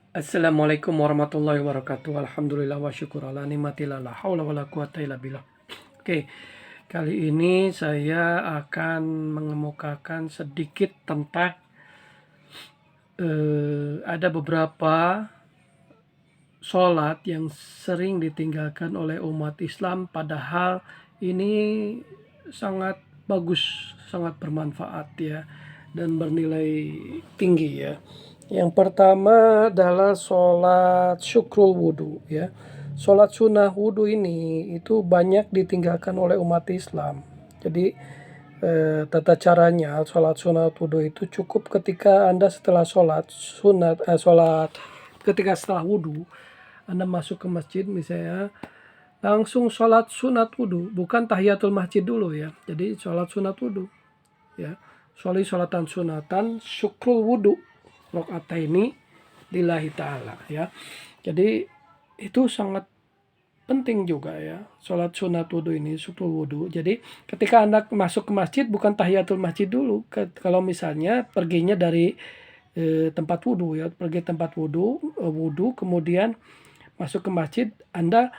Assalamualaikum warahmatullahi wabarakatuh. Alhamdulillah wa syukur ala nikmatillah la haula wala quwata illa billah. Oke, kali ini saya akan mengemukakan sedikit tentang ada beberapa sholat yang sering ditinggalkan oleh umat Islam, padahal ini sangat bagus, sangat bermanfaat ya, dan bernilai tinggi ya. Yang pertama adalah sholat syukrul wudhu ya. Sholat sunnah wudhu ini itu banyak ditinggalkan oleh umat Islam. Jadi tata caranya sholat sunat wudhu itu cukup ketika Anda setelah sholat ketika setelah wudhu Anda masuk ke masjid misalnya, langsung sholat sunat wudhu, bukan tahiyatul masjid dulu ya. Jadi sholat sunat wudhu ya. Sholatan sunatan syukrul wudhu rokaataini lillahi ta'ala ya. Jadi itu sangat penting juga ya, sholat sunat wudhu ini, syukrul wudhu. Jadi ketika Anda masuk ke masjid bukan tahiyatul masjid dulu. Kalau misalnya perginya dari tempat wudhu ya, pergi tempat wudhu kemudian masuk ke masjid, Anda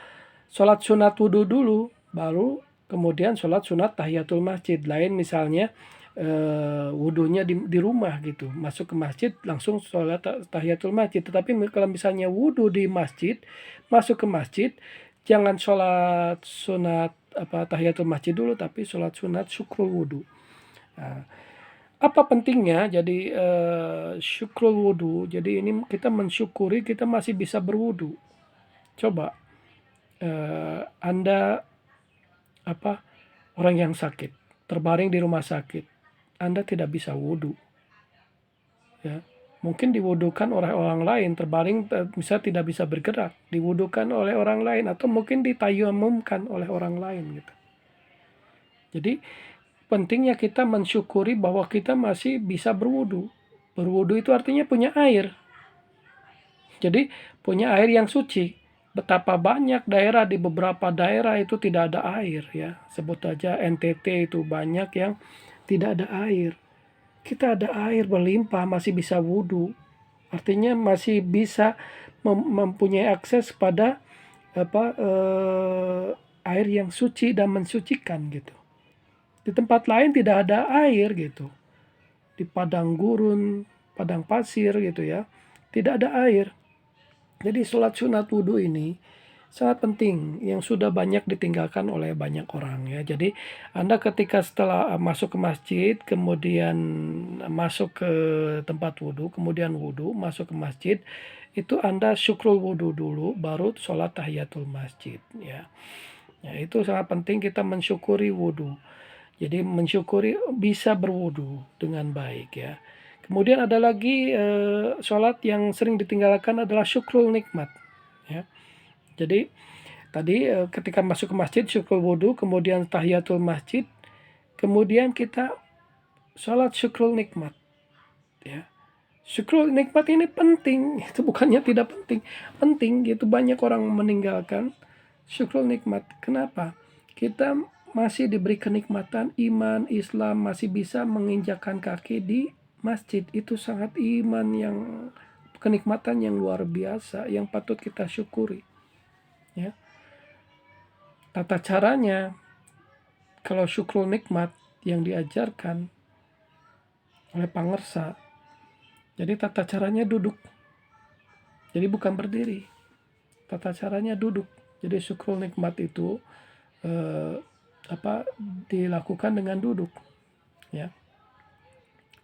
sholat sunat wudhu dulu, baru kemudian sholat sunat tahiyatul masjid. Lain misalnya wudhunya di rumah gitu, masuk ke masjid langsung sholat tahiyatul masjid. Tetapi kalau misalnya wudhu di masjid, masuk ke masjid, jangan sholat sunat tahiyatul masjid dulu, tapi sholat sunat syukrul wudhu. Nah, apa pentingnya jadi syukrul wudhu? Jadi ini kita mensyukuri kita masih bisa berwudhu. Coba Anda orang yang sakit, terbaring di rumah sakit, Anda tidak bisa wudhu ya. Mungkin diwudukan oleh orang lain, terbaring bisa tidak bisa bergerak, diwudukan oleh orang lain, atau mungkin ditayamumkan oleh orang lain gitu. Jadi pentingnya kita mensyukuri bahwa kita masih bisa berwudhu. Berwudhu itu artinya punya air. Jadi punya air yang suci. Betapa banyak daerah, di beberapa daerah itu tidak ada air ya. Sebut aja NTT itu banyak yang tidak ada air. Kita ada air berlimpah, masih bisa wudhu. Artinya masih bisa mempunyai akses pada air yang suci dan mensucikan gitu. Di tempat lain tidak ada air gitu. Di padang gurun, padang pasir gitu ya, tidak ada air. Jadi sholat sunat wudhu ini sangat penting, yang sudah banyak ditinggalkan oleh banyak orang ya. Jadi Anda ketika setelah masuk ke masjid, kemudian masuk ke tempat wudhu, kemudian wudhu, masuk ke masjid, itu Anda syukrul wudhu dulu, baru sholat tahiyatul masjid ya. Ya, itu sangat penting kita mensyukuri wudhu. Jadi mensyukuri bisa berwudhu dengan baik ya. Kemudian ada lagi sholat yang sering ditinggalkan adalah syukrul nikmat ya. Jadi tadi ketika masuk ke masjid syukrul wudhu, kemudian tahiyatul masjid, kemudian kita sholat syukrul nikmat ya. Syukrul nikmat ini penting, itu bukannya tidak penting, penting gitu. Banyak orang meninggalkan syukrul nikmat. Kenapa? Kita masih diberi kenikmatan iman Islam, masih bisa menginjakkan kaki di masjid. Itu sangat kenikmatan yang luar biasa yang patut kita syukuri ya. Tata caranya kalau syukrul nikmat yang diajarkan oleh pangersa, jadi tata caranya duduk, jadi bukan berdiri, tata caranya duduk. Jadi syukrul nikmat itu dilakukan dengan duduk ya.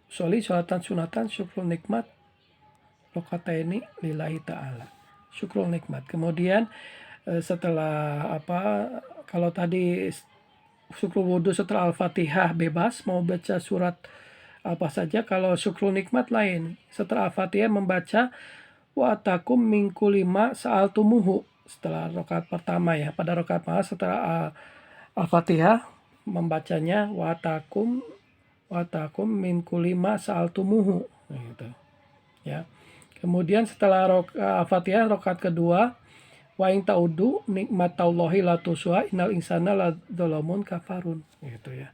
Sholatan sunatan syukrul nikmat rokaataini lillahi ta'ala, syukrul nikmat. Kemudian setelah kalau tadi syukrul wudhu setelah Al-Fatihah bebas mau baca surat apa saja. Kalau syukrul nikmat lain, setelah Al-Fatihah membaca wa atakum min kulli ma sa'altumuhu setelah rakaat pertama ya. Pada rakaat pertama setelah Al-Fatihah membacanya wa atakum min kulli ma sa'altumuhu gitu ya. Kemudian setelah Al-Fatihah rakaat kedua wa in ta'udu nikmatallahi la tusuha innal insana ladzalamun kafarun gitu ya.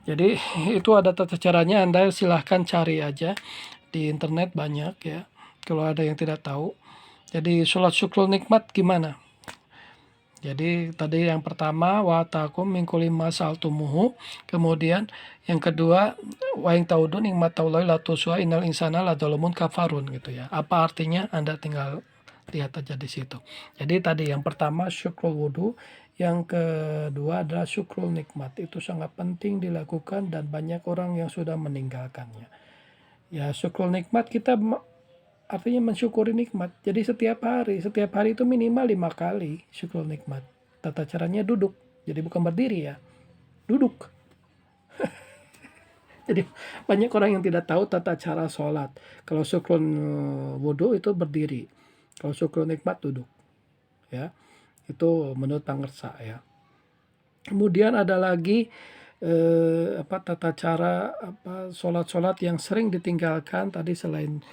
Jadi itu ada tata caranya, Anda silahkan cari aja di internet banyak ya. kalau ada yang tidak tahu. Jadi sholat syukrul nikmat gimana? Jadi tadi yang pertama wa takum min kulli ma sa'altumuhu, kemudian yang kedua wa in ta'udu nikmatallahi la tuhsuha innal insana ladzalumun kafarun gitu ya. Apa artinya? Anda tinggal lihat aja di situ. Jadi tadi yang pertama syukrul wudu, yang kedua adalah syukrul nikmat. Itu sangat penting dilakukan dan banyak orang yang sudah meninggalkannya. Ya, syukrul nikmat kita artinya mensyukuri nikmat. Jadi setiap hari itu minimal 5 kali syukur nikmat. Tata caranya duduk. Jadi bukan berdiri ya, duduk. Jadi banyak orang yang tidak tahu tata cara sholat. Kalau syukur wudhu itu berdiri. Kalau syukur nikmat duduk. Ya, itu menurut Pangersa ya. Kemudian ada lagi tata cara sholat-sholat yang sering ditinggalkan tadi selain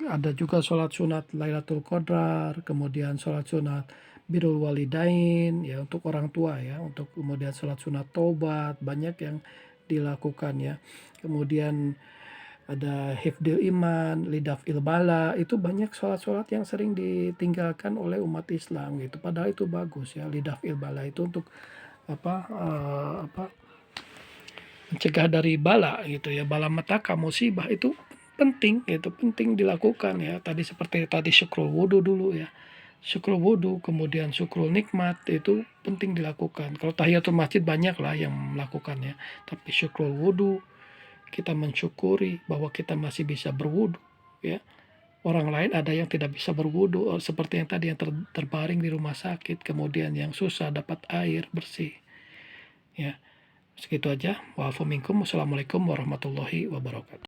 ada juga sholat sunat Lailatul Qadar, kemudian sholat sunat birrul walidain ya untuk orang tua ya, untuk kemudian sholat sunat taubat banyak yang dilakukan ya. Kemudian ada hifdzil iman, lidaf'il bala, itu banyak sholat-sholat yang sering ditinggalkan oleh umat Islam gitu. Padahal itu bagus ya, lidaf'il bala itu untuk mencegah dari bala gitu ya, bala metaka musibah itu penting gitu, penting dilakukan ya. Tadi seperti tadi syukrul wudu dulu ya, syukrul wudu kemudian syukrul nikmat itu penting dilakukan. Kalau tahiyatul masjid banyak lah yang melakukannya, tapi syukrul wudu kita mensyukuri bahwa kita masih bisa berwudu ya. Orang lain ada yang tidak bisa berwudu, seperti yang tadi yang terbaring di rumah sakit, kemudian yang susah dapat air bersih ya. Segitu aja. Wa'afu minkum. Wassalamualaikum warahmatullahi wabarakatuh.